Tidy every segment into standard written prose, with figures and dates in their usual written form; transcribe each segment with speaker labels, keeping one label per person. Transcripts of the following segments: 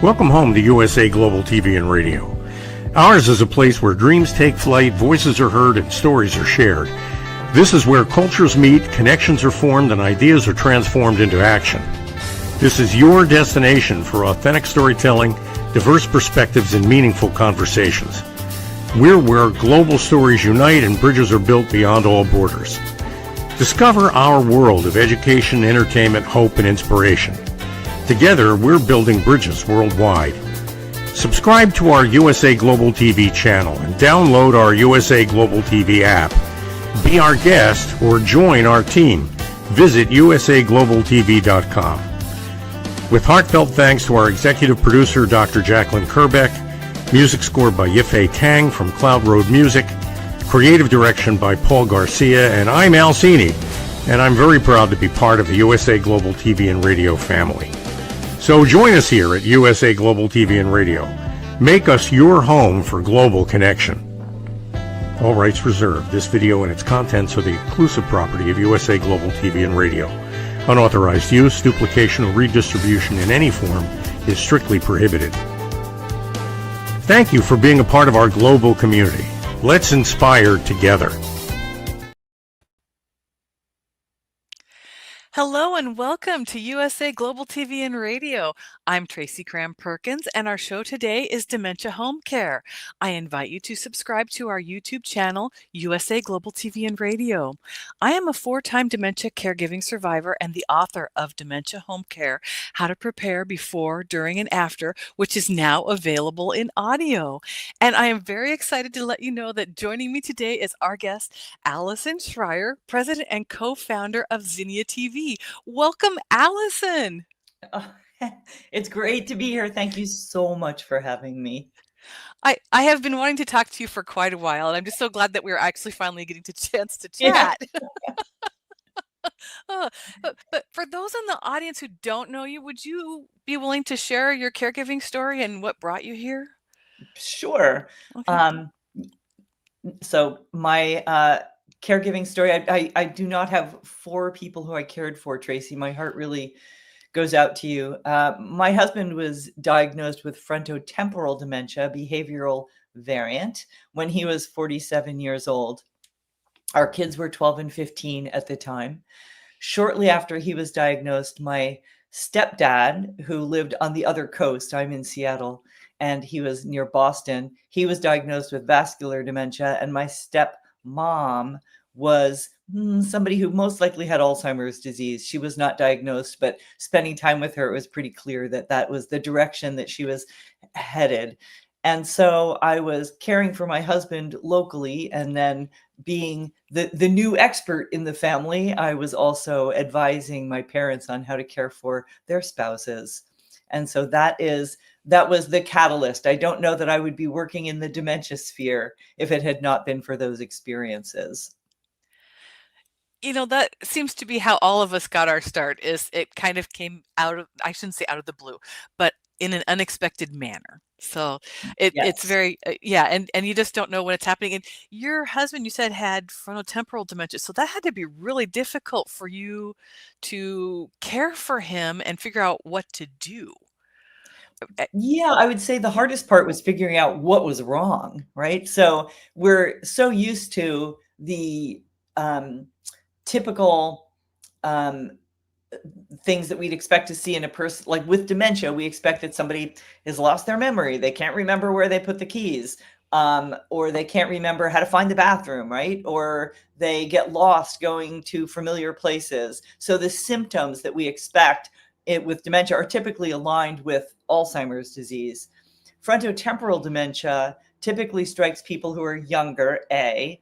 Speaker 1: Welcome home to USA Global TV and Radio. Ours is a place where dreams take flight, voices are heard, and stories are shared. This is where cultures meet, connections are formed, and ideas are transformed into action. This is your destination for authentic storytelling, diverse perspectives, and meaningful conversations. We're where global stories unite and bridges are built beyond all borders. Discover our world of education, entertainment, hope, and inspiration. Together, we're building bridges worldwide. Subscribe to our USA Global TV channel and download our USA Global TV app. Be our guest or join our team. Visit usaglobaltv.com. With heartfelt thanks to our executive producer, Dr. Jacqueline Kerbeck, music scored by Yifei Tang from Cloud Road Music, creative direction by Paul Garcia, and I'm Al Cini, and I'm very proud to be part of the USA Global TV and Radio family. So join us here at USA Global TV and Radio. Make us your home for global connection. All rights reserved. This video and its contents are the exclusive property of USA Global TV and Radio. Unauthorized use, duplication, or redistribution in any form is strictly prohibited. Thank you for being a part of our global community. Let's inspire together.
Speaker 2: Hello and welcome to USA Global TV and Radio. I'm TRACY CRAM PERKINS, and our show today is Dementia Home Care. I invite you to subscribe to our YouTube channel, USA Global TV and Radio. I am a 4-time dementia caregiving survivor and the author of Dementia Home Care, How to Prepare Before, During, and After, which is now available in audio. And I am very excited to let you know that joining me today is our guest, Allyson Schrier, President and co-founder of ZinniaTV. Welcome, Allyson.
Speaker 3: Oh, it's great to be here. Thank you so much for having me.
Speaker 2: I have been wanting to talk to you for quite a while, and I'm just so glad that we're actually finally getting a chance to chat. Yeah. But for those in the audience who don't know you, would you be willing to share your caregiving story and what brought you here?
Speaker 3: Sure.
Speaker 2: Okay.
Speaker 3: So my caregiving story, I do not have 4 people who I cared for, Tracy. My heart really goes out to you. My husband was diagnosed with frontotemporal dementia, behavioral variant, when he was 47 years old. Our kids were 12 and 15 at the time. Shortly after he was diagnosed, my stepdad, who lived on the other coast, I'm in Seattle, and he was near Boston, he was diagnosed with vascular dementia, and my stepmom was somebody who most likely had Alzheimer's disease. She was not diagnosed, but spending time with her, it was pretty clear that that was the direction that she was headed. And so I was caring for my husband locally, and then being the new expert in the family, I was also advising my parents on how to care for their spouses. And so that was the catalyst. I don't know that I would be working in the dementia sphere if it had not been for those experiences.
Speaker 2: You know, that seems to be how all of us got our start, is it kind of came out of, I shouldn't say out of the blue, but in an unexpected manner. So it's
Speaker 3: Yes.
Speaker 2: very, yeah. And you just don't know when it's happening. And your husband, you said, had frontotemporal dementia. So that had to be really difficult for you to care for him and figure out what to do.
Speaker 3: Yeah, I would say the hardest part was figuring out what was wrong, right? So we're so used to the typical things that we'd expect to see in a person. Like with dementia, we expect that somebody has lost their memory. They can't remember where they put the keys, or they can't remember how to find the bathroom, right? Or they get lost going to familiar places. So the symptoms that we expect with dementia are typically aligned with Alzheimer's disease. Frontotemporal dementia typically strikes people who are younger, A,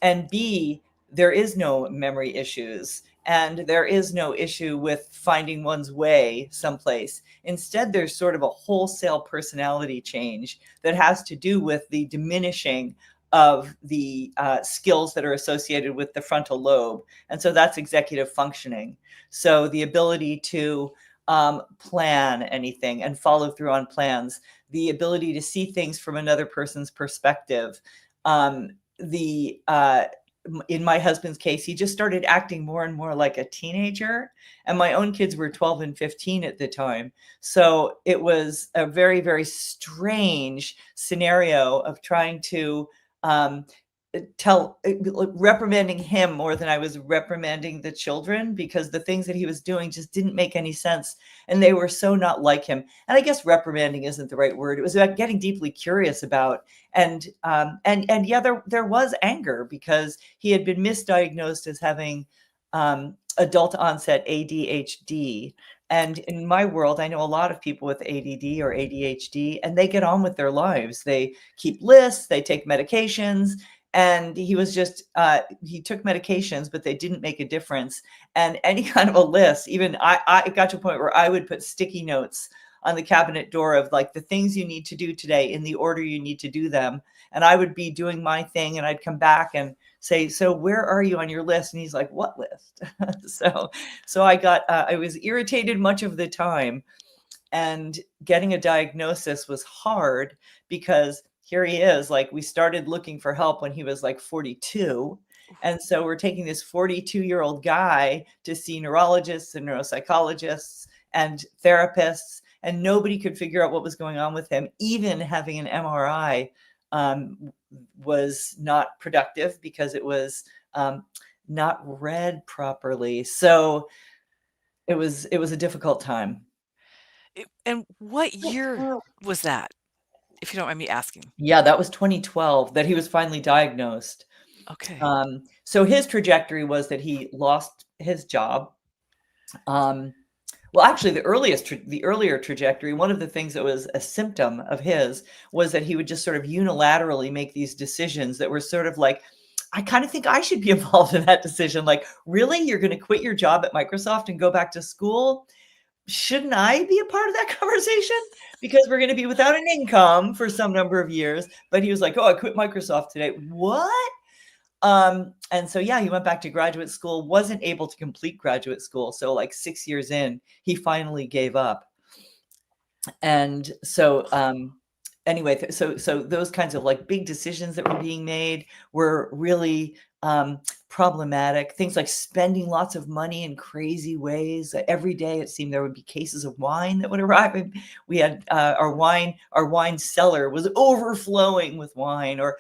Speaker 3: and B, there is no memory issues, and there is no issue with finding one's way someplace. Instead, there's sort of a wholesale personality change that has to do with the diminishing of the skills that are associated with the frontal lobe. And so that's executive functioning. So the ability to plan anything and follow through on plans, the ability to see things from another person's perspective, the in my husband's case, he just started acting more and more like a teenager. And my own kids were 12 and 15 at the time. So it was a very, very strange scenario of trying to reprimanding him more than I was reprimanding the children, because the things that he was doing just didn't make any sense. And they were so not like him. And I guess reprimanding isn't the right word. It was about getting deeply curious about, and yeah, there was anger because he had been misdiagnosed as having adult onset ADHD. And in my world, I know a lot of people with ADD or ADHD, and they get on with their lives. They keep lists, they take medications. And he was just, he took medications, but they didn't make a difference. And any kind of a list, even I got to a point where I would put sticky notes on the cabinet door of like the things you need to do today in the order you need to do them. And I would be doing my thing and I'd come back and say, so where are you on your list? And he's like, what list? So I was irritated much of the time, and getting a diagnosis was hard because here he is, like we started looking for help when he was like 42. And so we're taking this 42-year-old guy to see neurologists and neuropsychologists and therapists, and nobody could figure out what was going on with him. Even having an MRI was not productive because it was not read properly. So it was a difficult time.
Speaker 2: And what year was that, if you don't mind me asking?
Speaker 3: Yeah, that was 2012 that he was finally diagnosed.
Speaker 2: Okay.
Speaker 3: So his trajectory was that he lost his job. Well, actually, the earlier trajectory, one of the things that was a symptom of his was that he would just sort of unilaterally make these decisions that were sort of like, I kind of think I should be involved in that decision. Like, really? You're going to quit your job at Microsoft and go back to school? Shouldn't I be a part of that conversation? Because we're going to be without an income for some number of years. But he was like, oh, I quit Microsoft today. What? And so, yeah, he went back to graduate school, wasn't able to complete graduate school. So like 6 years in, he finally gave up. And so, anyway, so those kinds of like big decisions that were being made were really problematic. Things like spending lots of money in crazy ways. Every day it seemed there would be cases of wine that would arrive. And we had our wine cellar was overflowing with wine, or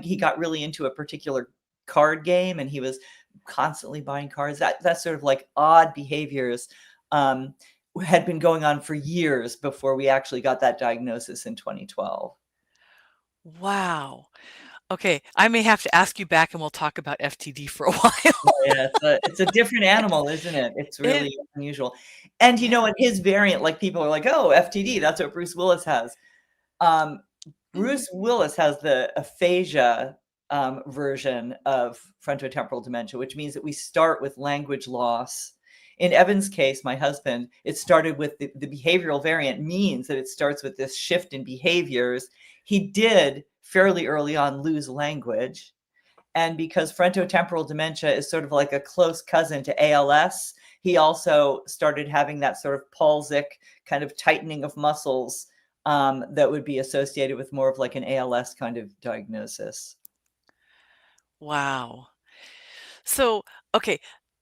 Speaker 3: he got really into a particular card game and he was constantly buying cards. That sort of like odd behaviors had been going on for years before we actually got that diagnosis in 2012.
Speaker 2: Wow. Okay, I may have to ask you back and we'll talk about FTD for a while.
Speaker 3: Yeah, it's a different animal, isn't it? It's really unusual. And you know what, his variant, like people are like, oh, FTD, that's what Bruce Willis has. Bruce Willis has the aphasia version of frontotemporal dementia, which means that we start with language loss. In Evan's case, my husband, it started with the behavioral variant, means that it starts with this shift in behaviors. He did fairly early on lose language. And because frontotemporal dementia is sort of like a close cousin to ALS, he also started having that sort of palsic kind of tightening of muscles that would be associated with more of like an ALS kind of diagnosis.
Speaker 2: Wow. So, okay,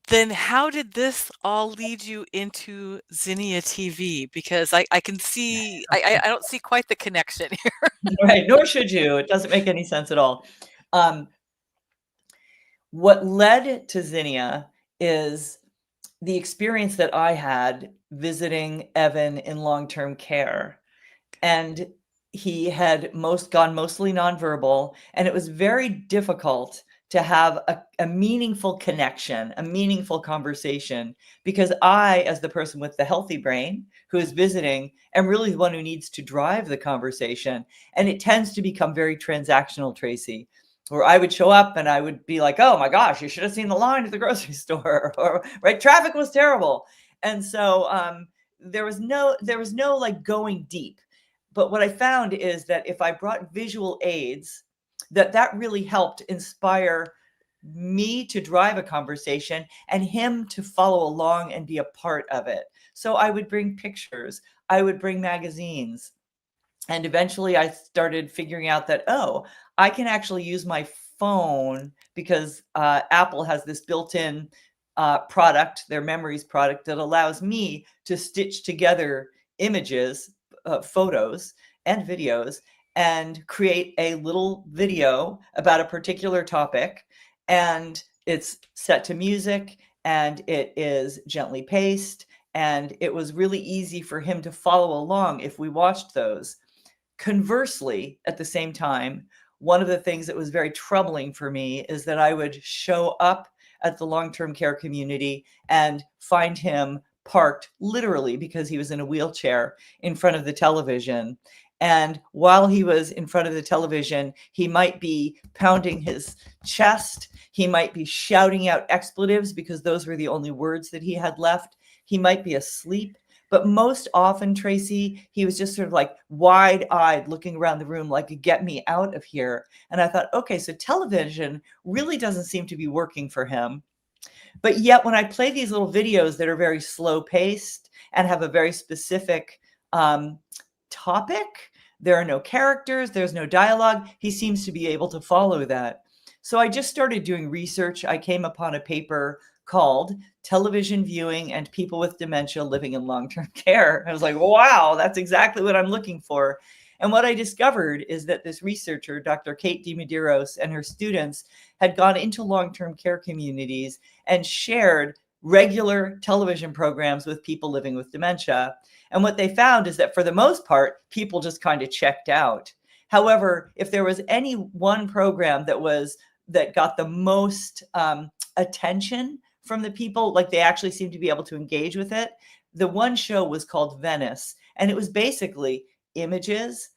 Speaker 2: then how did this all lead you into ZinniaTV? Because I can see, I don't see quite the connection here.
Speaker 3: Right, nor should you. It doesn't make any sense at all. What led to Zinnia is the experience that I had visiting Evan in long-term care. And he had gone mostly nonverbal, and it was very difficult to have a meaningful connection, a meaningful conversation, because I, as the person with the healthy brain who is visiting, am really the one who needs to drive the conversation. And it tends to become very transactional, Tracy, where I would show up and I would be like, oh my gosh, you should have seen the line at the grocery store, or right, traffic was terrible. And so there was no like going deep. But what I found is that if I brought visual aids, that really helped inspire me to drive a conversation and him to follow along and be a part of it. So I would bring pictures, I would bring magazines. And eventually I started figuring out that, oh, I can actually use my phone because Apple has this built-in product, their Memories product, that allows me to stitch together images, photos, and videos and create a little video about a particular topic. And it's set to music and it is gently paced. And it was really easy for him to follow along if we watched those. Conversely, at the same time, one of the things that was very troubling for me is that I would show up at the long-term care community and find him parked literally because he was in a wheelchair in front of the television. And while he was in front of the television, he might be pounding his chest. He might be shouting out expletives because those were the only words that he had left. He might be asleep. But most often, Tracy, he was just sort of like wide-eyed looking around the room like, get me out of here. And I thought, okay, so television really doesn't seem to be working for him. But yet when I play these little videos that are very slow paced and have a very specific topic, there are no characters, there's no dialogue, he seems to be able to follow that. So I just started doing research. I came upon a paper called Television Viewing and People with Dementia Living in Long-Term Care. I was like, wow, that's exactly what I'm looking for. And what I discovered is that this researcher, Dr. Kate DiMedeiros, and her students had gone into long-term care communities and shared regular television programs with people living with dementia. And what they found is that for the most part, people just kind of checked out. However, if there was any one program that got the most attention from the people, like they actually seemed to be able to engage with it, the one show was called Venice. And it was basically images,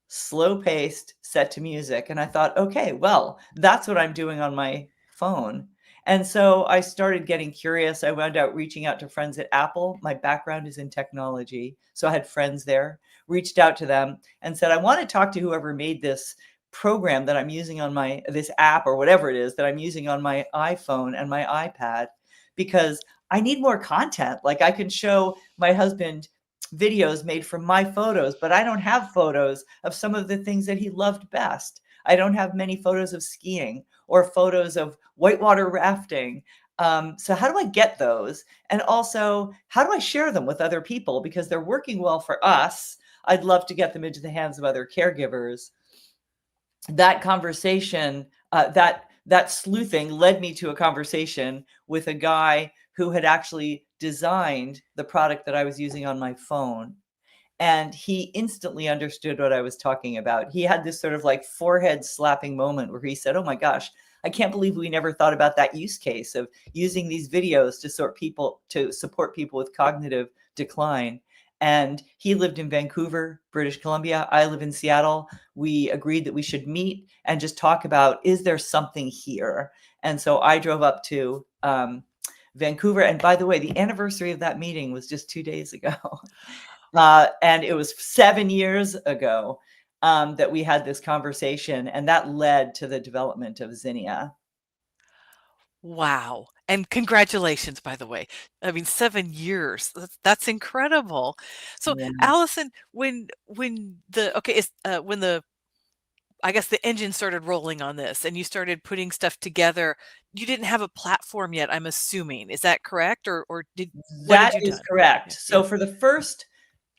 Speaker 3: slow paced, set to music. And I thought, okay, well, that's what I'm doing on my phone. And so I started getting curious. I wound up reaching out to friends at Apple. My background is in technology. So I had friends there, reached out to them and said, I want to talk to whoever made this program that I'm using on this app or whatever it is that I'm using on my iPhone and my iPad, because I need more content. Like I can show my husband videos made from my photos, but I don't have photos of some of the things that he loved best. I don't have many photos of skiing or photos of whitewater rafting. So how do I get those? And also, how do I share them with other people? Because they're working well for us. I'd love to get them into the hands of other caregivers. That conversation, that sleuthing led me to a conversation with a guy who had actually designed the product that I was using on my phone. And he instantly understood what I was talking about. He had this sort of like forehead slapping moment where he said, oh my gosh, I can't believe we never thought about that use case of using these videos to support people with cognitive decline. And he lived in Vancouver, British Columbia. I live in Seattle. We agreed that we should meet and just talk about, is there something here? And so I drove up to Vancouver. And by the way, the anniversary of that meeting was just 2 days ago. And it was 7 years ago that we had this conversation, and that led to the development of Zinnia.
Speaker 2: Wow. And congratulations, by the way. I mean, 7 years. That's incredible. So,
Speaker 3: Yeah.
Speaker 2: Allyson, when I guess the engine started rolling on this and you started putting stuff together, you didn't have a platform yet, I'm assuming. Is that correct? Or what
Speaker 3: That
Speaker 2: had you
Speaker 3: is
Speaker 2: done?
Speaker 3: correct.
Speaker 2: Yeah.
Speaker 3: So for the first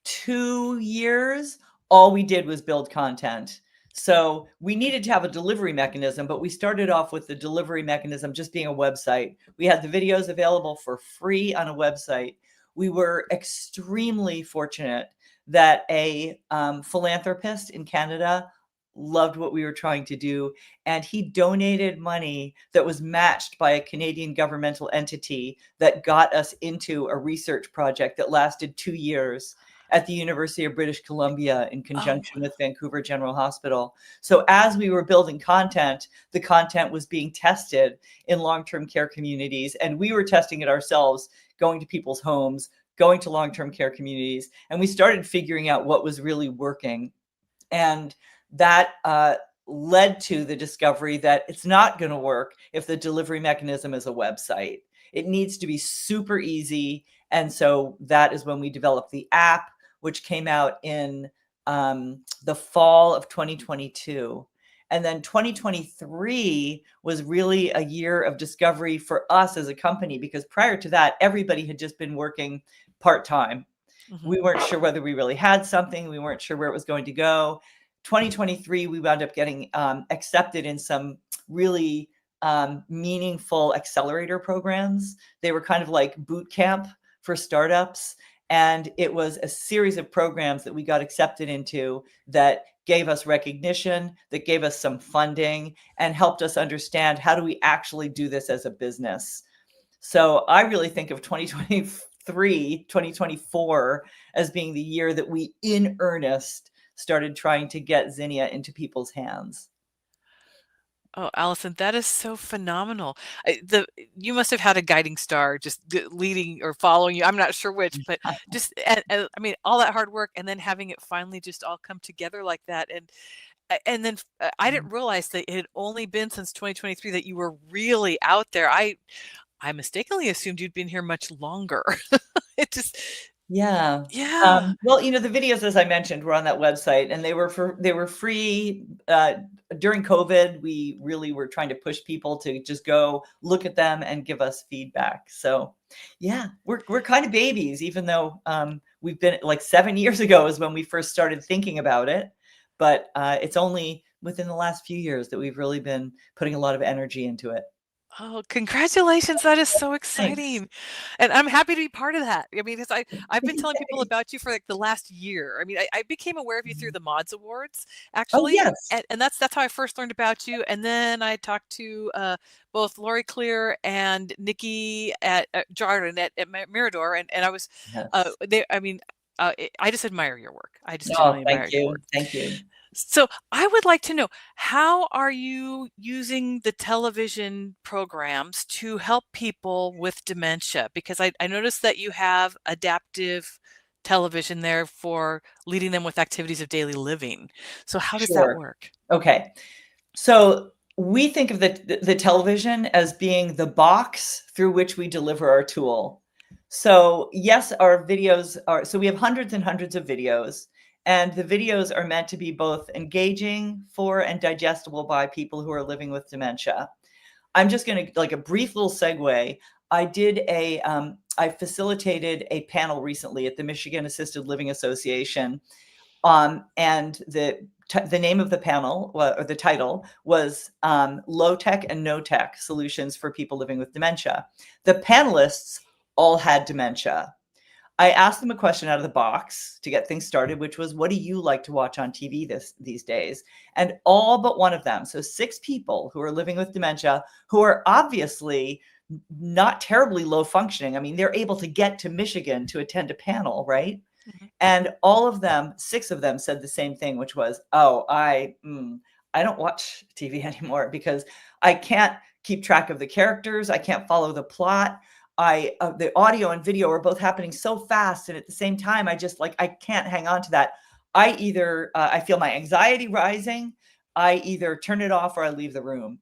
Speaker 3: 2 years, all we did was build content. So we needed to have a delivery mechanism, but we started off with the delivery mechanism just being a website. We had the videos available for free on a website. We were extremely fortunate that a philanthropist in Canada loved what we were trying to do, and he donated money that was matched by a Canadian governmental entity that got us into a research project that lasted 2 years at the University of British Columbia in conjunction with Vancouver General Hospital. So as we were building content, the content was being tested in long-term care communities, and we were testing it ourselves, going to people's homes, going to long-term care communities, and we started figuring out what was really working. And that led to the discovery that it's not going to work if the delivery mechanism is a website. It needs to be super easy. And so that is when we developed the app, which came out in the fall of 2022. And then 2023 was really a year of discovery for us as a company, because prior to that, everybody had just been working part-time. We weren't sure whether we really had something. We weren't sure where it was going to go. 2023, we wound up getting accepted in some really meaningful accelerator programs. They were kind of like boot camp for startups. And it was a series of programs that we got accepted into that gave us recognition, that gave us some funding, and helped us understand, how do we actually do this as a business? So I really think of 2023, 2024 as being the year that we, in earnest, started trying to get Zinnia into people's hands.
Speaker 2: Oh, Allyson, that is so phenomenal. You must have had a guiding star just leading or following you. I'm not sure which, but just, and I mean, all that hard work and then having it finally just all come together like that. And then I didn't realize that it had only been since 2023 that you were really out there. I mistakenly assumed you'd been here much longer. It just,
Speaker 3: Yeah.
Speaker 2: yeah.
Speaker 3: Well, the videos, as I mentioned, were on that website, and they were free. During COVID, we really were trying to push people to just go look at them and give us feedback. So yeah, we're kind of babies, even though we've been, like, 7 years ago is when we first started thinking about it. But it's only within the last few years that we've really been putting a lot of energy into it.
Speaker 2: Oh, congratulations. That is so
Speaker 3: Thanks.
Speaker 2: exciting. And I'm happy to be part of that. I mean, because I've been telling people about you for like the last year. I mean, I became aware of you through the Mods Awards,
Speaker 3: Oh,
Speaker 2: actually.
Speaker 3: yes.
Speaker 2: And that's how I first learned about you. And then I talked to both Lori Clear and Nikki at Jordan at Mirador. And I was,
Speaker 3: Yes.
Speaker 2: I just admire your work. I just
Speaker 3: Oh,
Speaker 2: genuinely
Speaker 3: thank
Speaker 2: admire your
Speaker 3: you.
Speaker 2: work.
Speaker 3: Thank you.
Speaker 2: So I would like to know, how are you using the television programs to help people with dementia? Because I noticed that you have adaptive television there for leading them with activities of daily living. So how does that
Speaker 3: Sure.
Speaker 2: work?
Speaker 3: Okay. So we think of the television as being the box through which we deliver our tool. So yes, our videos are, so we have hundreds and hundreds of videos, and the videos are meant to be both engaging for and digestible by people who are living with dementia. I'm just going to, like, a brief little segue. I facilitated a panel recently at the Michigan Assisted Living Association. And the name of the panel, or the title, was Low Tech and No Tech Solutions for People Living with Dementia. The panelists all had dementia. I asked them a question out of the box to get things started, which was, what do you like to watch on TV these days? And all but one of them, so 6 people who are living with dementia, who are obviously not terribly low functioning. I mean, they're able to get to Michigan to attend a panel, right?
Speaker 2: Mhm.
Speaker 3: And all of them, 6 of them, said the same thing, which was, oh, I don't watch TV anymore because I can't keep track of the characters. I can't follow the plot. The audio and video are both happening so fast, and at the same time, I can't hang on to that. I feel my anxiety rising. I either turn it off or I leave the room.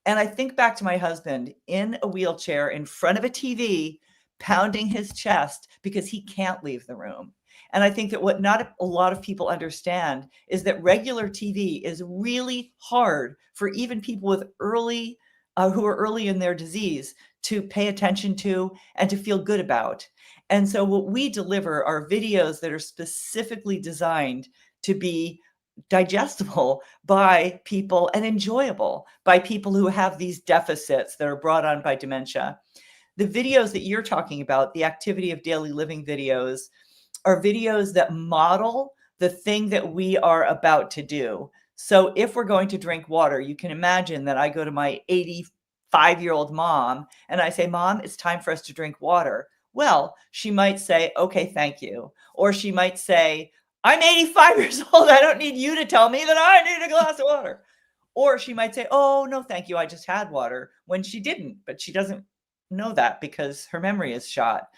Speaker 3: And I think back to my husband in a wheelchair in front of a TV, pounding his chest because he can't leave the room. And I think that what not a lot of people understand is that regular TV is really hard for even people with who are early in their disease to pay attention to and to feel good about. And so what we deliver are videos that are specifically designed to be digestible by people and enjoyable by people who have these deficits that are brought on by dementia. The videos that you're talking about, the activity of daily living videos, are videos that model the thing that we are about to do. So if we're going to drink water, you can imagine that I go to my 85-year-old mom and I say, Mom, it's time for us to drink water. Well, she might say, okay, thank you. Or she might say, I'm 85 years old. I don't need you to tell me that I need a glass of water. Or she might say, oh, no, thank you. I just had water, when she didn't, but she doesn't know that because her memory is shot.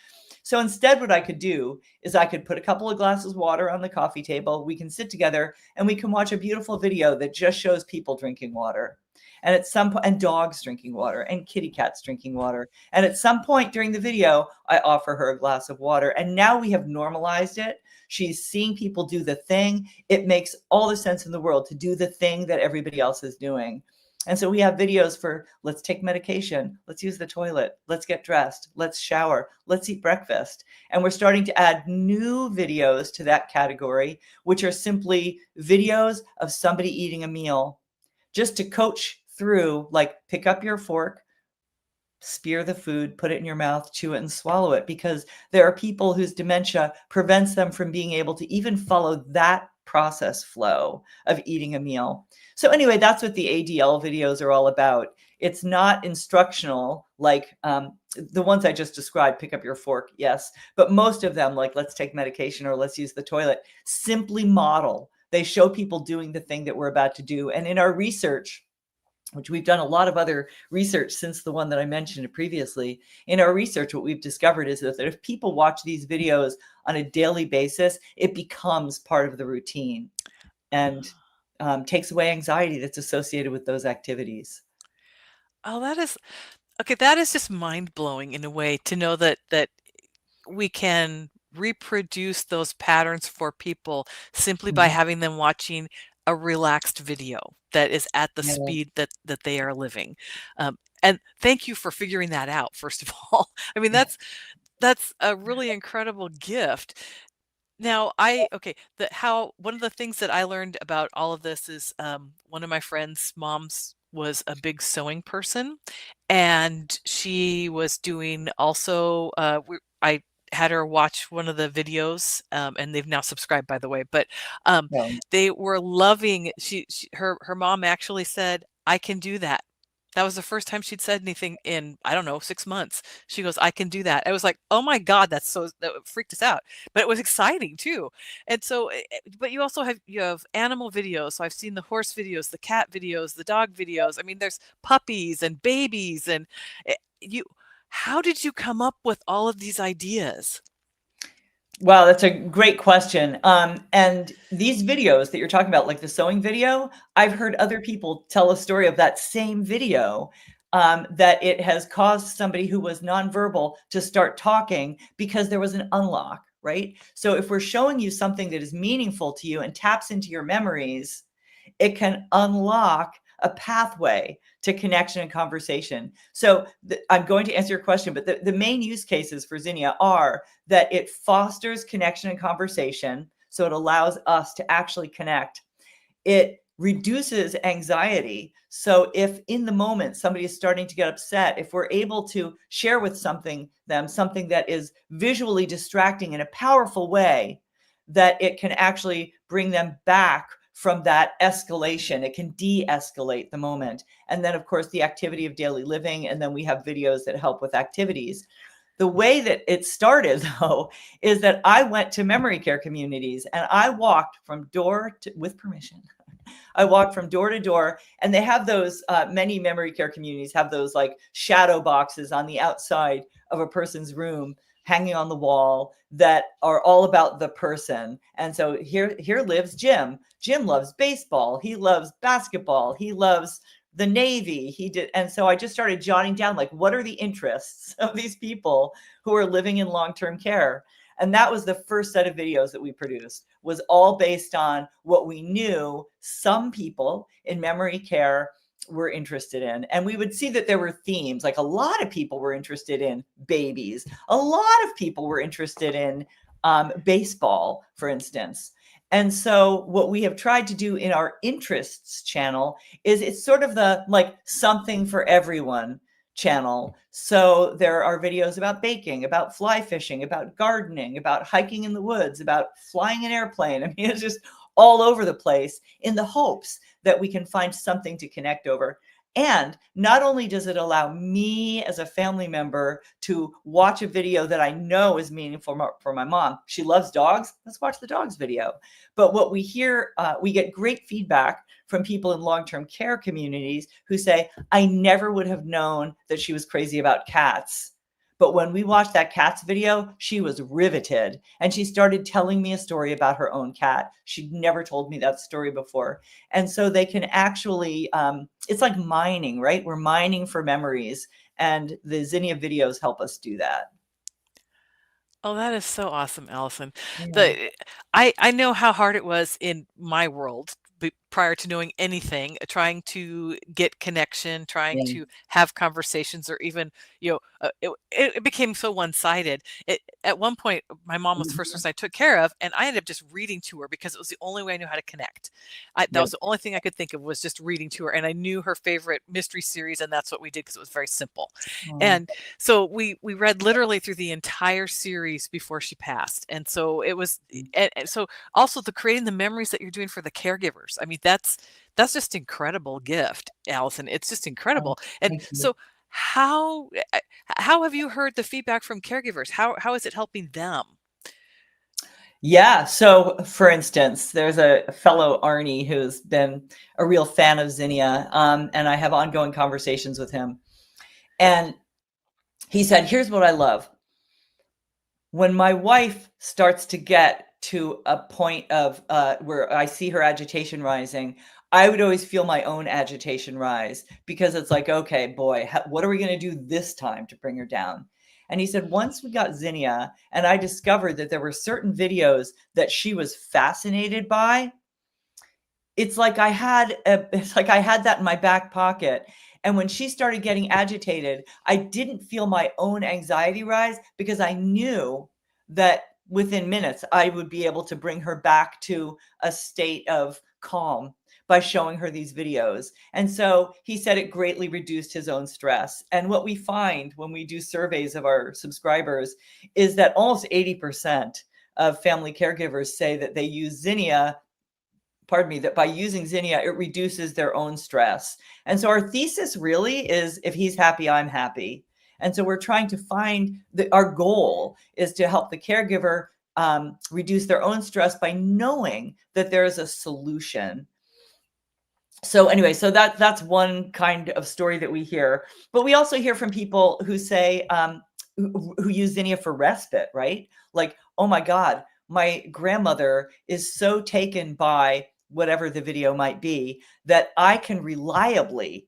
Speaker 3: So instead, what I could do is I could put a couple of glasses of water on the coffee table. We can sit together and we can watch a beautiful video that just shows people drinking water. And at some point, and dogs drinking water, and kitty cats drinking water. And at some point during the video, I offer her a glass of water. And now we have normalized it. She's seeing people do the thing. It makes all the sense in the world to do the thing that everybody else is doing. And so we have videos for let's take medication, let's use the toilet, let's get dressed, let's shower, let's eat breakfast. And we're starting to add new videos to that category, which are simply videos of somebody eating a meal, just to coach through, like, pick up your fork, spear the food, put it in your mouth, chew it, and swallow it, because there are people whose dementia prevents them from being able to even follow that process flow of eating a meal. So anyway, that's what the ADL videos are all about. It's not instructional like the ones I just described, pick up your fork, yes, but most of them, like let's take medication or let's use the toilet, simply model. They show people doing the thing that we're about to do. And in our research, which we've done a lot of other research since the one that I mentioned previously. In our research, what we've discovered is that if people watch these videos on a daily basis, it becomes part of the routine and takes away anxiety that's associated with those activities.
Speaker 2: Oh, that is okay. That is just mind blowing in a way to know that we can reproduce those patterns for people simply by
Speaker 3: Mhm.
Speaker 2: having them watching a relaxed video that is at the
Speaker 3: Yeah.
Speaker 2: speed that they are living. And thank you for figuring that out, first of all. I mean, that's a really incredible gift. Now, one of the things that I learned about all of this is one of my friends' moms was a big sewing person, and she was doing also. I had her watch one of the videos, and they've now subscribed, by the way. But
Speaker 3: Well,
Speaker 2: they were loving. Her mom actually said, "I can do that." That was the first time she'd said anything in, I don't know, 6 months. She goes, "I can do that." I was like, "Oh my God, that freaked us out." But it was exciting too. And so, but you have animal videos. So I've seen the horse videos, the cat videos, the dog videos. I mean, there's puppies and babies and you, how did you come up with all of these ideas?
Speaker 3: wow, that's a great question. And these videos that you're talking about, like the sewing video, I've heard other people tell a story of that same video, that it has caused somebody who was nonverbal to start talking because there was an unlock, right? So if we're showing you something that is meaningful to you and taps into your memories, it can unlock a pathway to connection and conversation. So I'm going to answer your question, but the main use cases for Zinnia are that it fosters connection and conversation. So it allows us to actually connect. It reduces anxiety. So if in the moment somebody is starting to get upset, if we're able to share with something that is visually distracting in a powerful way, that it can actually bring them back from that escalation. It can de-escalate the moment. And then, of course, the activity of daily living. And then we have videos that help with activities. The way that it started, though, is that I went to memory care communities and I walked from door to, with permission, I walked from door to door, and they have those, many memory care communities have those like shadow boxes on the outside of a person's room hanging on the wall that are all about the person. And so here lives Jim. Jim loves baseball. He loves basketball. He loves the Navy. He did. And so I just started jotting down, like, what are the interests of these people who are living in long-term care? And that was the first set of videos that we produced, was all based on what we knew some people in memory care were interested in. And we would see that there were themes, like a lot of people were interested in babies. A lot of people were interested in baseball, for instance. And so what we have tried to do in our interests channel is it's sort of the like something for everyone channel. So there are videos about baking, about fly fishing, about gardening, about hiking in the woods, about flying an airplane. I mean, it's just all over the place in the hopes that we can find something to connect over. And not only does it allow me as a family member to watch a video that I know is meaningful for my mom. She loves dogs. Let's watch the dogs video. But what we hear, we get great feedback from people in long-term care communities who say, I never would have known that she was crazy about cats. But when we watched that cat's video, she was riveted. And she started telling me a story about her own cat. She'd never told me that story before. And so they can actually, it's like mining, right? We're mining for memories. And the Zinnia videos help us do that.
Speaker 2: Oh, that is so awesome, Allison.
Speaker 3: Yeah.
Speaker 2: I know how hard it was in my world prior to knowing anything, trying to get connection, trying
Speaker 3: Yeah.
Speaker 2: to have conversations, or even, it became so one-sided. At one point, my mom was the first
Speaker 3: Mhm.
Speaker 2: person I took care of, and I ended up just reading to her because it was the only way I knew how to connect. That
Speaker 3: Yep.
Speaker 2: was the only thing I could think of, was just reading to her, and I knew her favorite mystery series, and that's what we did because it was very simple.
Speaker 3: Aw.
Speaker 2: And so we read literally through the entire series before she passed. And so it was, and so also the creating the memories that you're doing for the caregivers. I mean, that's just incredible gift, Allison. It's just
Speaker 3: Oh,
Speaker 2: incredible. And
Speaker 3: thank you.
Speaker 2: so how have you heard the feedback from caregivers? How is it helping them?
Speaker 3: Yeah. So, for instance, there's a fellow Arnie who's been a real fan of Zinnia, and I have ongoing conversations with him. And he said, "Here's what I love. When my wife starts to get to a point of where I see her agitation rising, I would always feel my own agitation rise because it's like, okay, boy, what are we going to do this time to bring her down?" And he said, once we got Zinnia and I discovered that there were certain videos that she was fascinated by, it's like I had that in my back pocket. And when she started getting agitated, I didn't feel my own anxiety rise because I knew that within minutes I would be able to bring her back to a state of calm by showing her these videos. And so he said it greatly reduced his own stress. And what we find when we do surveys of our subscribers is that almost 80% of family caregivers say that they use Zinnia, pardon me, that by using Zinnia, it reduces their own stress. And so our thesis really is, if he's happy, I'm happy. And so we're trying to find our goal is to help the caregiver reduce their own stress by knowing that there is a solution. So anyway, so that's one kind of story that we hear. But we also hear from people who say, who use Zinnia for respite, right? Like, oh my God, my grandmother is so taken by whatever the video might be that I can reliably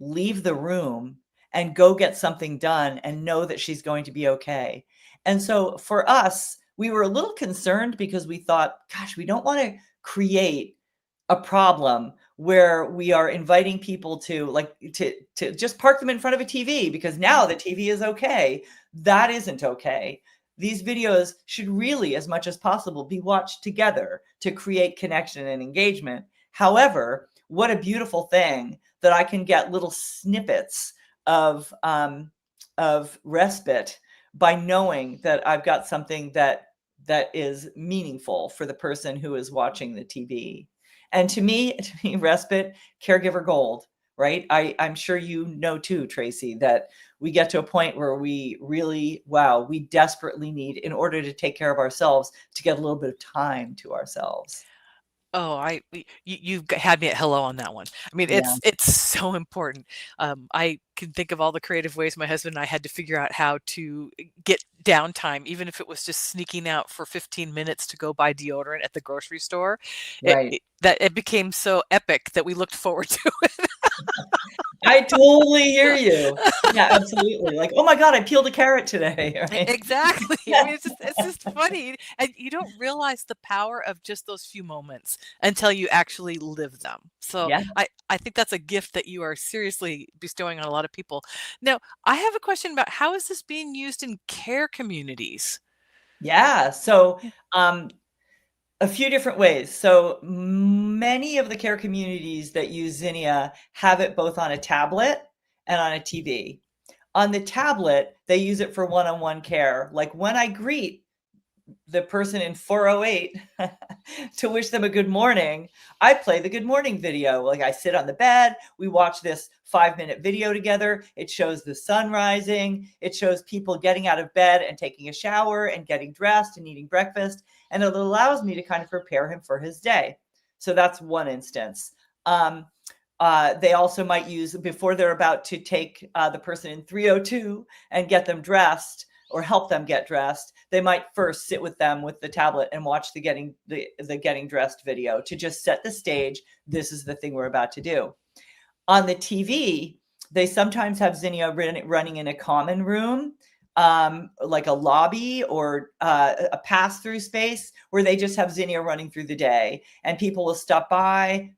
Speaker 3: leave the room and go get something done and know that she's going to be okay. And so for us, we were a little concerned because we thought, gosh, we don't want to create a problem where we are inviting people to to just park them in front of a TV because now the TV is okay. That isn't okay. These videos should really, as much as possible, be watched together to create connection and engagement. However, what a beautiful thing that I can get little snippets of respite by knowing that I've got something that is meaningful for the person who is watching the TV. And to me, respite, caregiver gold, right? I'm sure you know too, Tracy, that we get to a point where we really, wow, we desperately need, in order to take care of ourselves, to get a little bit of time to ourselves.
Speaker 2: Oh, you've had me at hello on that one. I mean,
Speaker 3: Yeah,
Speaker 2: it's so important. I can think of all the creative ways my husband and I had to figure out how to get downtime, even if it was just sneaking out for 15 minutes to go buy deodorant at the grocery store.
Speaker 3: right.
Speaker 2: That it became so epic that we looked forward to
Speaker 3: I totally hear you. Yeah, absolutely. Like, oh my God, I peeled a carrot today. Right?
Speaker 2: Exactly. I mean, it's just funny, and you don't realize the power of just those few moments until you actually live them. So
Speaker 3: Yeah.
Speaker 2: I think that's a gift that you are seriously bestowing on a lot of people. Now, I have a question about how is this being used in care communities?
Speaker 3: Yeah. So,
Speaker 2: Yeah.
Speaker 3: um, a few different ways. So many of the care communities that use Zinnia have it both on a tablet and on a TV. On the tablet, they use it for one-on-one care. Like when I greet the person in 408 to wish them a good morning, I play the good morning video. Like I sit on the bed, we watch this 5-minute video together. It shows the sun rising. It shows people getting out of bed and taking a shower and getting dressed and eating breakfast. And it allows me to kind of prepare him for his day. So that's one instance. They also might use, before they're about to take the person in 302 and get them dressed, or help them get dressed, they might first sit with them with the tablet and watch the getting dressed video to just set the stage. This is the thing we're about to do. On the TV, they sometimes have Zinnia running in a common room like a lobby or a pass-through space where they just have Zinnia running through the day, and people will stop by,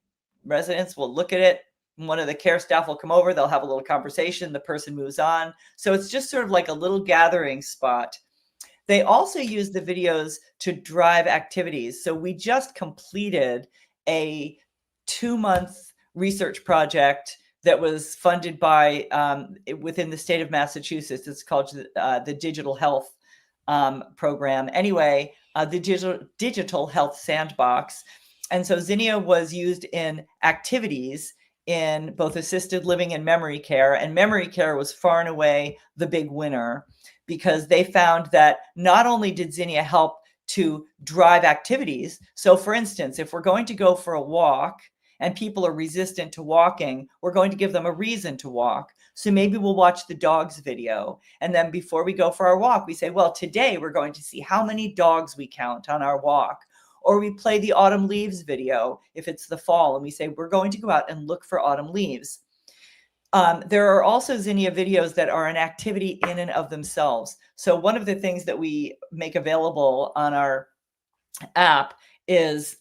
Speaker 3: residents will look at it, and one of the care staff will come over, they'll have a little conversation, the person moves on. So it's just sort of like a little gathering spot. They also use the videos to drive activities. So we just completed a 2-month research project that was funded by within the state of Massachusetts. It's called the Digital Health Program. Anyway, the Digital Health Sandbox. And so Zinnia was used in activities in both assisted living and memory care. And memory care was far and away the big winner, because they found that not only did Zinnia help to drive activities. So for instance, if we're going to go for a walk and people are resistant to walking, we're going to give them a reason to walk. So maybe we'll watch the dogs video. And then before we go for our walk, we say, well, today we're going to see how many dogs we count on our walk. Or we play the autumn leaves video if it's the fall, and we say, we're going to go out and look for autumn leaves. There are also Zinnia videos that are an activity in and of themselves. So one of the things that we make available on our app is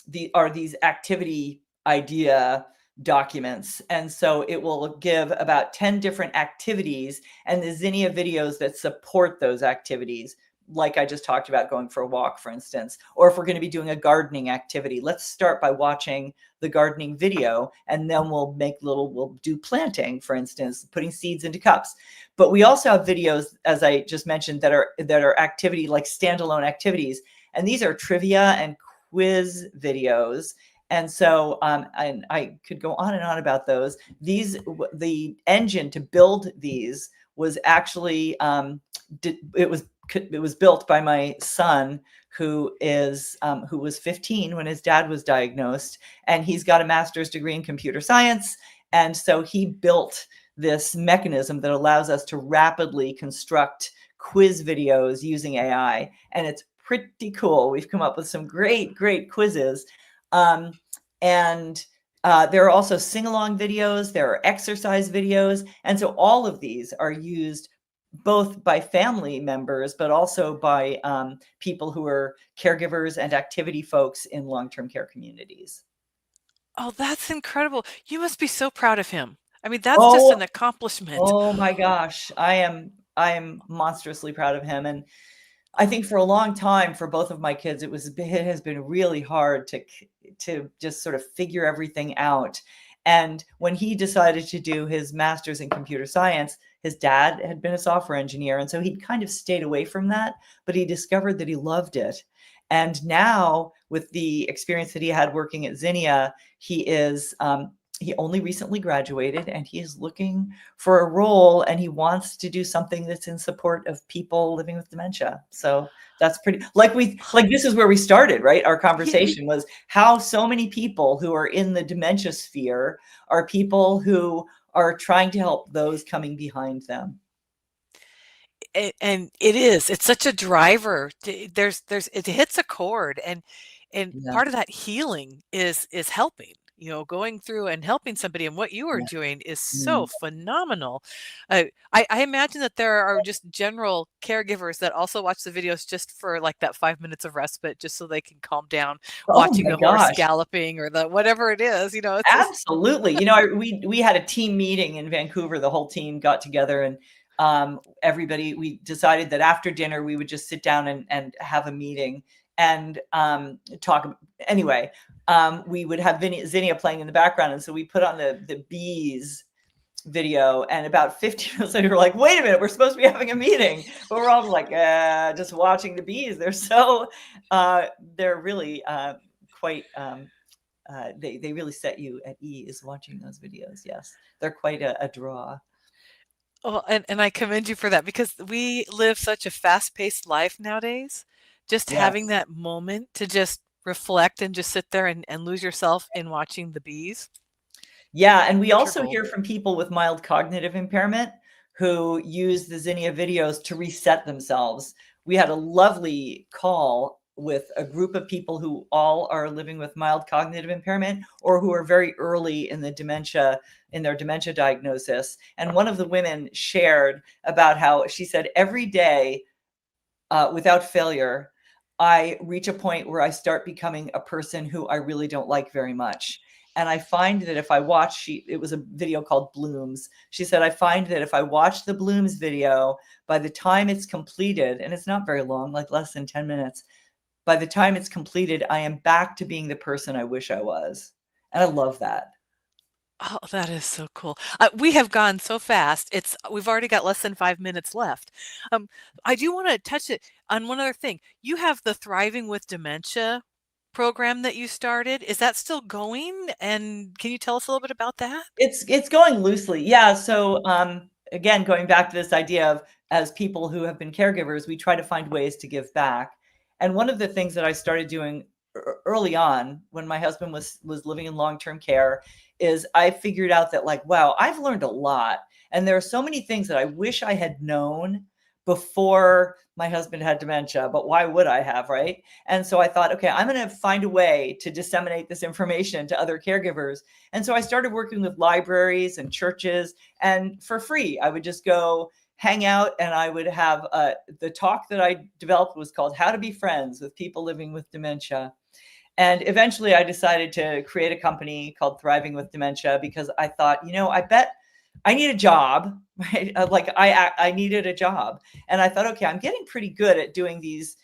Speaker 3: these activity idea documents. And so it will give about 10 different activities and the Zinnia videos that support those activities. Like I just talked about, going for a walk, for instance, or if we're going to be doing a gardening activity, let's start by watching the gardening video, and then we'll do planting, for instance, putting seeds into cups. But we also have videos, as I just mentioned, that are activity, like standalone activities. And these are trivia and quiz videos. And so, and I could go on and on about those. The engine to build these was actually, it was built by my son, who was 15 when his dad was diagnosed, and he's got a master's degree in computer science. And so he built this mechanism that allows us to rapidly construct quiz videos using AI. And it's pretty cool. We've come up with some great quizzes. There are also sing-along videos, there are exercise videos. And so all of these are used both by family members, but also by people who are caregivers and activity folks in long-term care communities.
Speaker 2: Oh, that's incredible. You must be so proud of him. I mean, that's just an accomplishment.
Speaker 3: Oh my gosh. I am monstrously proud of him. And I think for a long time, for both of my kids, it has been really hard to just sort of figure everything out. And when he decided to do his master's in computer science, his dad had been a software engineer. And so he'd kind of stayed away from that, but he discovered that he loved it. And now, with the experience that he had working at Zinnia, he only recently graduated, and he is looking for a role, and he wants to do something that's in support of people living with dementia. So that's pretty, this is where we started, right? Our conversation was how so many people who are in the dementia sphere are people who are trying to help those coming behind them.
Speaker 2: And it's such a driver. It hits a chord, and part of that healing is helping, going through and helping somebody. And what you are doing is so phenomenal. I imagine that there are just general caregivers that also watch the videos just for like that 5 minutes of respite, just so they can calm down watching the horse galloping or the whatever it is. It's
Speaker 3: absolutely. We had a team meeting in Vancouver. The whole team got together, and we decided that after dinner we would just sit down and have a meeting and talk. Anyway, we would have Zinnia playing in the background, and so we put on the bees video, and about 15 minutes later, we're like, wait a minute, we're supposed to be having a meeting, but we're all like, just watching the bees. They're so they're really quite they really set you at ease watching those videos. Yes, they're quite a draw.
Speaker 2: Well, and I commend you for that, because we live such a fast-paced life nowadays. Just having that moment to just reflect and just sit there and lose yourself in watching the bees.
Speaker 3: Yeah, and we also hear from people with mild cognitive impairment who use the Zinnia videos to reset themselves. We had a lovely call with a group of people who all are living with mild cognitive impairment or who are very early in their dementia diagnosis. And one of the women shared about how she said, every day, without failure, I reach a point where I start becoming a person who I really don't like very much. And I find that if I watch, it was a video called Blooms. She said, I find that if I watch the Blooms video, by the time it's completed, and it's not very long, like less than 10 minutes, by the time it's completed, I am back to being the person I wish I was. And I love that.
Speaker 2: Oh, that is so cool. We have gone so fast. We've already got less than 5 minutes left. I do want to touch it on one other thing. You have the Thriving with Dementia program that you started. Is that still going? And can you tell us a little bit about that?
Speaker 3: It's going loosely. Yeah. So again, going back to this idea of, as people who have been caregivers, we try to find ways to give back. And one of the things that I started doing early on when my husband was living in long-term care is I figured out that, like, wow, I've learned a lot. And there are so many things that I wish I had known before my husband had dementia, but why would I have, right? And so I thought, okay, I'm going to find a way to disseminate this information to other caregivers. And so I started working with libraries and churches, and for free, I would just go hang out, and I would have the talk that I developed was called How to Be Friends with People Living with Dementia. And eventually I decided to create a company called Thriving with Dementia because I thought, I bet I need a job, right? Like I needed a job. And I thought, okay, I'm getting pretty good at doing these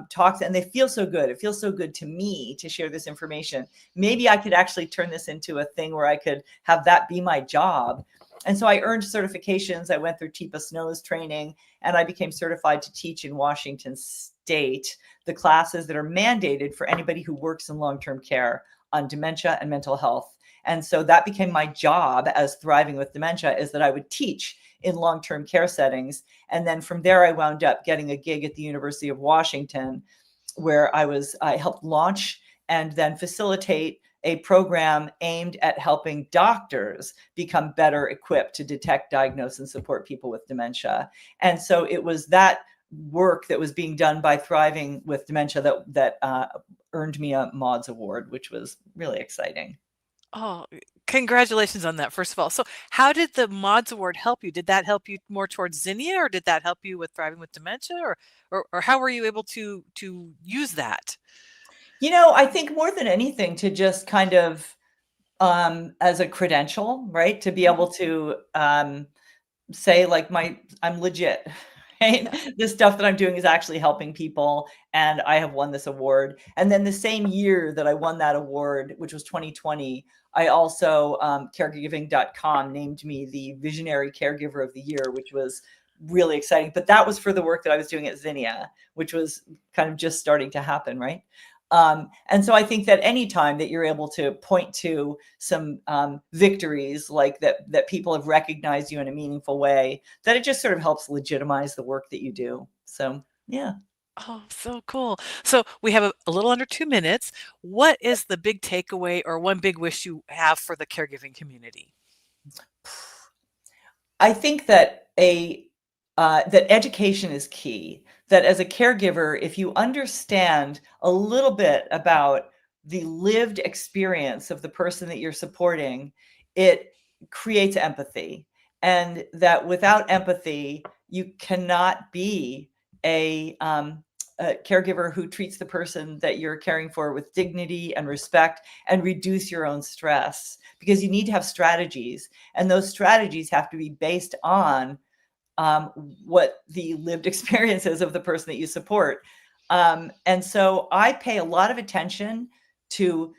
Speaker 3: talks, and they feel so good. It feels so good to me to share this information. Maybe I could actually turn this into a thing where I could have that be my job. And so I earned certifications. I went through TIPA SNOS training, and I became certified to teach in Washington State the classes that are mandated for anybody who works in long-term care on dementia and mental health. And so that became my job as Thriving with Dementia, is that I would teach in long-term care settings. And then from there, I wound up getting a gig at the University of Washington, where I helped launch and then facilitate a program aimed at helping doctors become better equipped to detect, diagnose, and support people with dementia. And so it was that work that was being done by Thriving with Dementia that earned me a Maude Award, which was really exciting.
Speaker 2: Oh, congratulations on that, first of all. So how did the Maude Award help you? Did that help you more towards Zinnia, or did that help you with Thriving with Dementia, or how were you able to use that?
Speaker 3: I think more than anything, to just kind of as a credential, right? To be able to say, like, I'm legit. Right?
Speaker 2: Yeah.
Speaker 3: The stuff that I'm doing is actually helping people, and I have won this award. And then the same year that I won that award, which was 2020, I also caregiving.com named me the Visionary Caregiver of the Year, which was really exciting. But that was for the work that I was doing at Zinnia, which was kind of just starting to happen, right? And so I think that anytime that you're able to point to some victories like that people have recognized you in a meaningful way, that it just sort of helps legitimize the work that you do. So, yeah.
Speaker 2: Oh, so cool. So we have a little under 2 minutes. What is the big takeaway or one big wish you have for the caregiving community?
Speaker 3: I think that that education is key. That as a caregiver, if you understand a little bit about the lived experience of the person that you're supporting, it creates empathy. And that without empathy, you cannot be a caregiver who treats the person that you're caring for with dignity and respect and reduce your own stress, because you need to have strategies. And those strategies have to be based on what the lived experience is of the person that you support. And so I pay a lot of attention to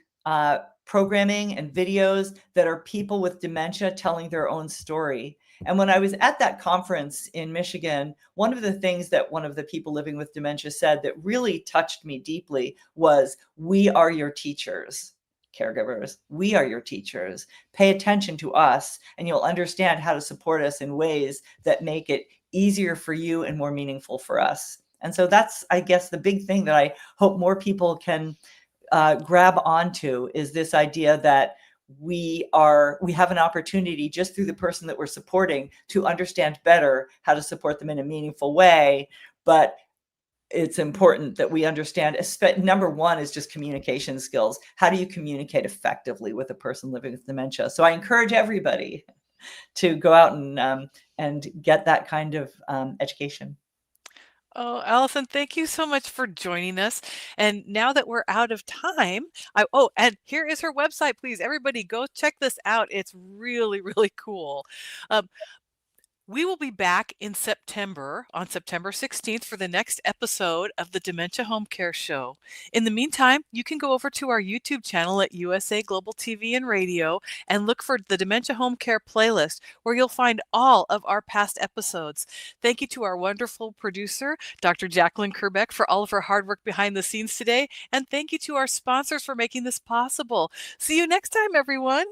Speaker 3: programming and videos that are people with dementia telling their own story. And when I was at that conference in Michigan, one of the things that one of the people living with dementia said that really touched me deeply was, "We are your teachers. Caregivers, we are your teachers. Pay attention to us, and you'll understand how to support us in ways that make it easier for you and more meaningful for us." And so that's, I guess, the big thing that I hope more people can grab onto, is this idea that we have an opportunity just through the person that we're supporting to understand better how to support them in a meaningful way. But it's important that we understand, number one is just communication skills. How do you communicate effectively with a person living with dementia? So I encourage everybody to go out and get that kind of education.
Speaker 2: Oh, Allyson, thank you so much for joining us. And now that we're out of time, and here is her website, please. Everybody go check this out. It's really, really cool. Um, We will be back in September, on September 16th, for the next episode of the Dementia Home Care Show. In the meantime, you can go over to our YouTube channel at USA Global TV and Radio and look for the Dementia Home Care playlist, where you'll find all of our past episodes. Thank you to our wonderful producer, Dr. Jacqueline Kerbeck, for all of her hard work behind the scenes today. And thank you to our sponsors for making this possible. See you next time, everyone.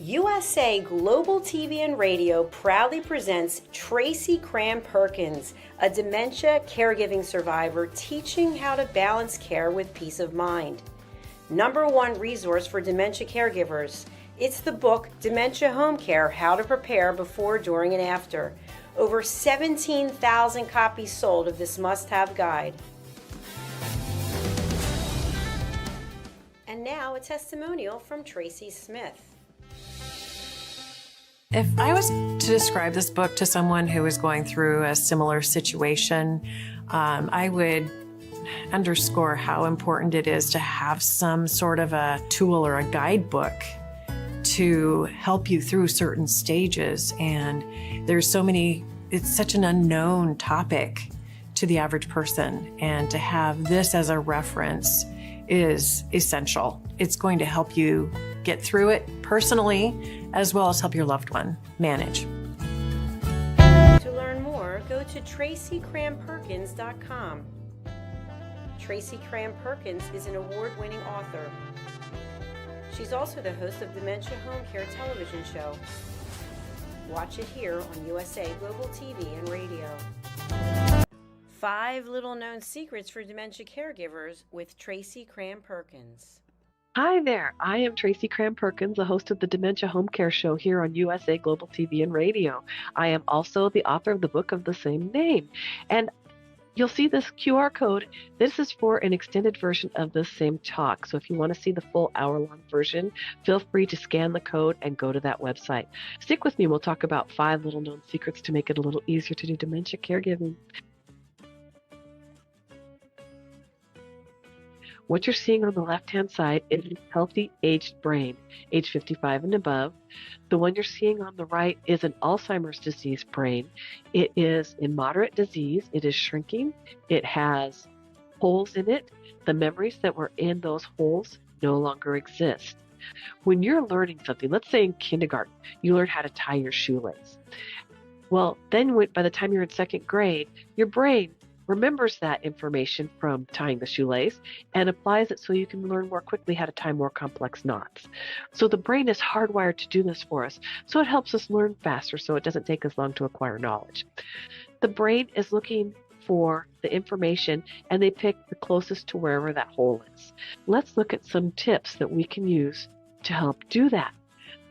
Speaker 4: USA Global TV and Radio proudly presents TRACY CRAM PERKINS, a dementia caregiving survivor teaching how to balance care with peace of mind. #1 resource for dementia caregivers. It's the book Dementia Home Care: How to Prepare Before, During, and After. Over 17,000 copies sold of this must-have guide. And now a testimonial from Tracy Smith.
Speaker 5: If I was to describe this book to someone who is going through a similar situation, I would underscore how important it is to have some sort of a tool or a guidebook to help you through certain stages. And there's so many, it's such an unknown topic to the average person. And to have this as a reference is essential. It's going to help you get through it personally, as well as help your loved one manage.
Speaker 4: To learn more, go to TRACYCRAMPERKINS.com. Tracy Cram Perkins is an award-winning author. She's also the host of Dementia Home Care television show. Watch it here on USA Global TV and Radio. 5 little-known secrets for dementia caregivers with Tracy Cram Perkins.
Speaker 6: Hi there, I am Tracy Cram Perkins, the host of the Dementia Home Care Show here on USA Global TV and Radio. I am also the author of the book of the same name. And you'll see this QR code. This is for an extended version of the same talk. So if you want to see the full hour-long version, feel free to scan the code and go to that website. Stick with me, we'll talk about 5 little-known secrets to make it a little easier to do dementia caregiving. What you're seeing on the left-hand side is a healthy aged brain, age 55 and above. The one you're seeing on the right is an Alzheimer's disease brain. It is in moderate disease. It is shrinking. It has holes in it. The memories that were in those holes no longer exist. When you're learning something, let's say in kindergarten, you learn how to tie your shoelace. Well, then by the time you're in 2nd grade, your brain remembers that information from tying the shoelace and applies it so you can learn more quickly how to tie more complex knots. So the brain is hardwired to do this for us. So it helps us learn faster so it doesn't take us long to acquire knowledge. The brain is looking for the information and they pick the closest to wherever that hole is. Let's look at some tips that we can use to help do that.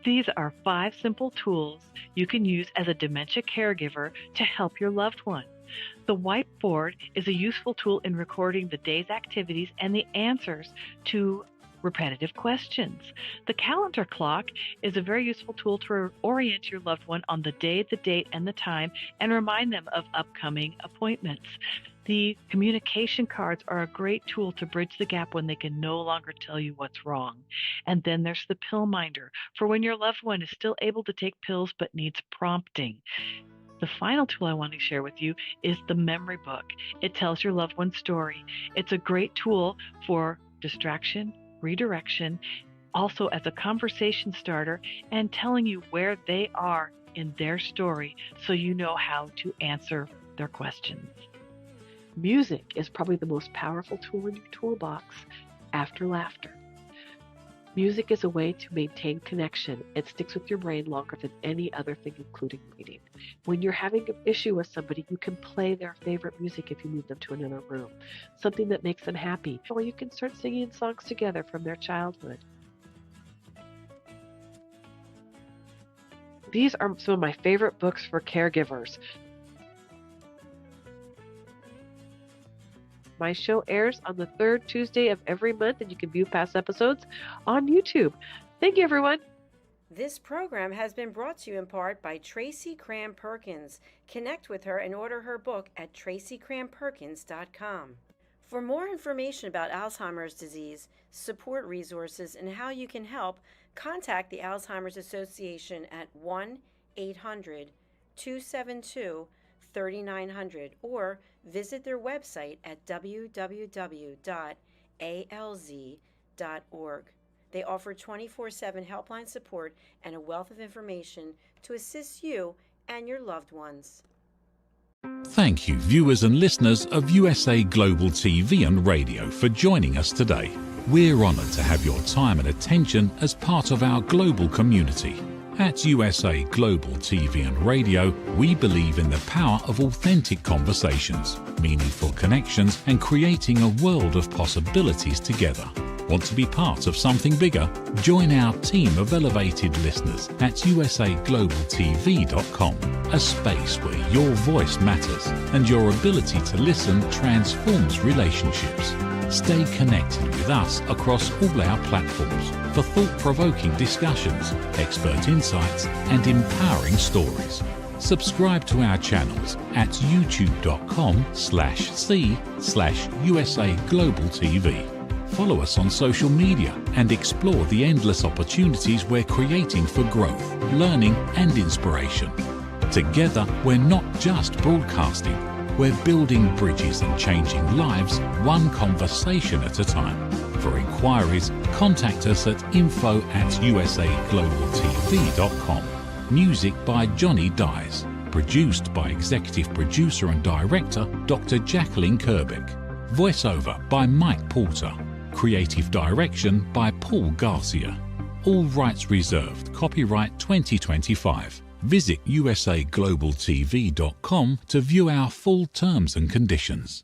Speaker 6: These are 5 simple tools you can use as a dementia caregiver to help your loved one. The whiteboard is a useful tool in recording the day's activities and the answers to repetitive questions. The calendar clock is a very useful tool to orient your loved one on the day, the date, and the time, and remind them of upcoming appointments. The communication cards are a great tool to bridge the gap when they can no longer tell you what's wrong. And then there's the pill minder, for when your loved one is still able to take pills but needs prompting. The final tool I want to share with you is the memory book. It tells your loved one's story. It's a great tool for distraction, redirection, also as a conversation starter, and telling you where they are in their story so you know how to answer their questions. Music is probably the most powerful tool in your toolbox after laughter. Music is a way to maintain connection. It sticks with your brain longer than any other thing, including reading. When you're having an issue with somebody, you can play their favorite music if you move them to another room, something that makes them happy, or you can start singing songs together from their childhood. These are some of my favorite books for caregivers. My show airs on the third Tuesday of every month, and you can view past episodes on YouTube. Thank you, everyone.
Speaker 4: This program has been brought to you in part by TRACY CRAM PERKINS. Connect with her and order her book at tracycramperkins.com. For more information about Alzheimer's disease, support resources, and how you can help, contact the Alzheimer's Association at 1-800-272-3900 or visit their website at www.alz.org. They offer 24/7 helpline support and a wealth of information to assist you and your loved ones.
Speaker 7: Thank you, viewers and listeners of USA Global TV and Radio, for joining us today. We're honoured to have your time and attention as part of our global community. At USA Global TV and Radio, we believe in the power of authentic conversations, meaningful connections, and creating a world of possibilities together. Want to be part of something bigger? Join our team of elevated listeners at usaglobaltv.com, a space where your voice matters and your ability to listen transforms relationships. Stay connected with us across all our platforms for thought-provoking discussions, expert insights, and empowering stories. Subscribe to our channels at youtube.com/c/USAGlobalTV. Follow us on social media and explore the endless opportunities we're creating for growth, learning, and inspiration. Together, we're not just broadcasting, we're building bridges and changing lives one conversation at a time. For inquiries, contact us at info@usaglobaltv.com. Music by Johnny Dyes. Produced by Executive Producer and Director Dr. Jacqueline Kerbeck. Voiceover by Mike Porter. Creative direction by Paul Garcia. All rights reserved. Copyright 2025. Visit usaglobaltv.com to view our full terms and conditions.